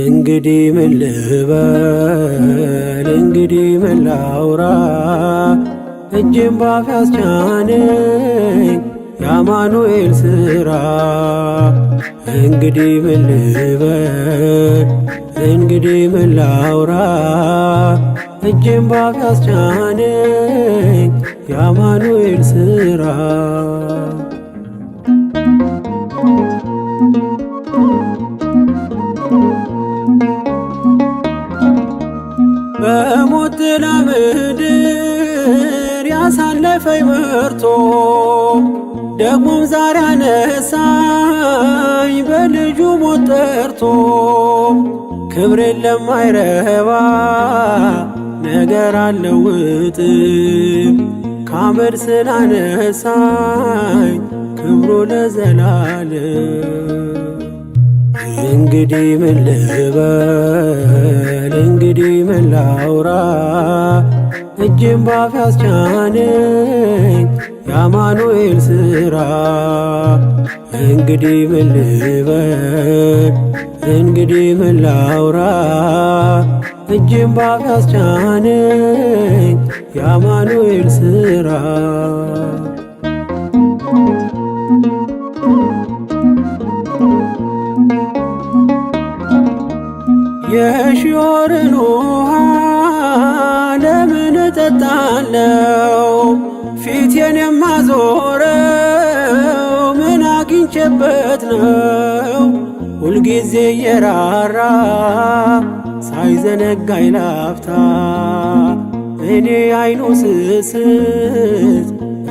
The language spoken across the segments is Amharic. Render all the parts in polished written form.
እንግዲህ ምን ልበል እንግዲህ ምን ላውራ እጄን ባፍ ያስጫነኝ የአማኑኤል ሥራ። እንግዲህ ምን ልበል እንግዲህ ምን ላውራ እጄን ባፍ ያስጫነኝ የአማኑኤል ሥራ። በሞት ጥላ ምድር ያሳለፈኝ መርቶ ደግሞም ዛሬ አነሳኝ በልጁ ሞት ጠርቶ። ክብሬን ለማይረባ ነገር አልለውጥም ከአመድ ስላነሳኝ ክብሩ ለዘላለም። እንግዲህ ምን ልበል እንግዲህ ምን ላውራ እጄን ባፍ ያስጫነኝ የአማኑኤል ሥራ። እንግዲህ ምን ልበል እንግዲህ ምን ላውራ እጄን ባፍ ያስጫነኝ የአማኑኤል ሥራ። የሺዮርን ውሃ ለምን እጠጣለው? ፊቴን የማዞረው ምን አግኝቼበት ነው? ሁልጊዜ የራራ ሳይዘነጋኝ ላፍታ እኔ አይኑ ስስት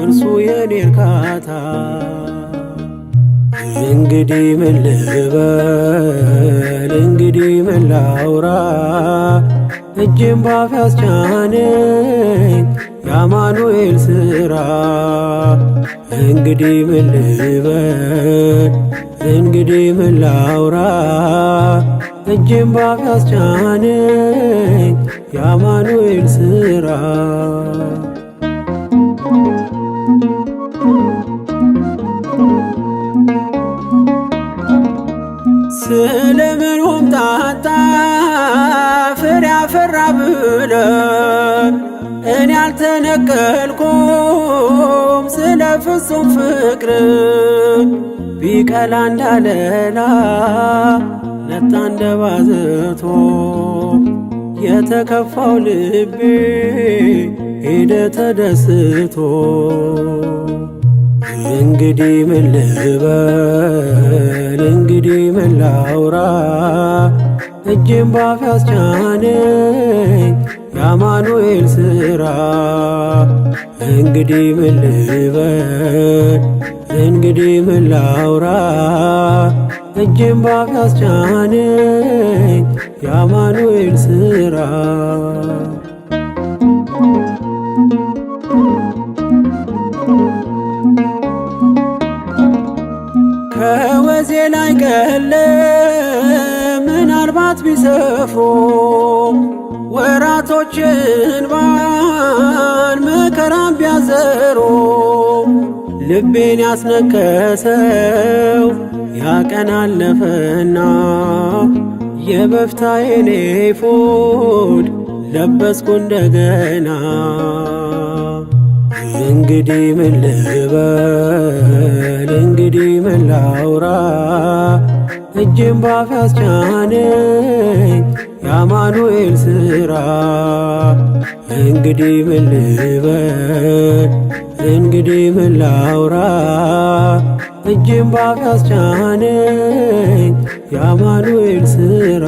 እርሱ የኔ እርካታ። እንግዲህ ምን ልበል እንግዲህ ምን ላውራ እጄን ባፍ ያስጫነኝ የአማኑኤል ሥራ። እንግዲህ ምን ልበል እንግዲህ ምን ላውራ እጄን ባፍ ያስጫነኝ የአማኑኤል ሥራ። ስለምን ሆምጣጣ ፍሬ አፈራ ብለህ እኔ አልተነቀልኩም ስለ ፍጹም ፍቅር። ቢቀላ እንዳለላ ነጣ እንደ ባዘቶ የተከፋው ልቤ ሄደ ተደስቶ። እንግዲህ ምን ልበል እንግዲህ ምን ላውራ እጄን ባፍ ያስጫነኝ የአማኑኤል ሥራ። እንግዲህ ምን ልበል እንግዲህ ምን ላውራ እጄን ባፍ ያስጫነኝ የአማኑኤል ሥራ። ከወዜ ላይ ቀለ ምናልባት ቢሰፍሩ ወራቶችን ባን መከራም ቢያዘሩ ልቤን ያስነከሰው ያቀን አለፈና የበፍታዬን ኤፉድ ለበስኩ እንደገና። እንግዲህ ምን ልበል እንግዲህ ምን ላውራ እጄን ባፍ ያስጫነኝ የአማኑኤል ሥራ። እንግዲህ ምን ልበል እንግዲህ ምን ላውራ እጄን ባፍ ያስጫነኝ የአማኑኤል ሥራ።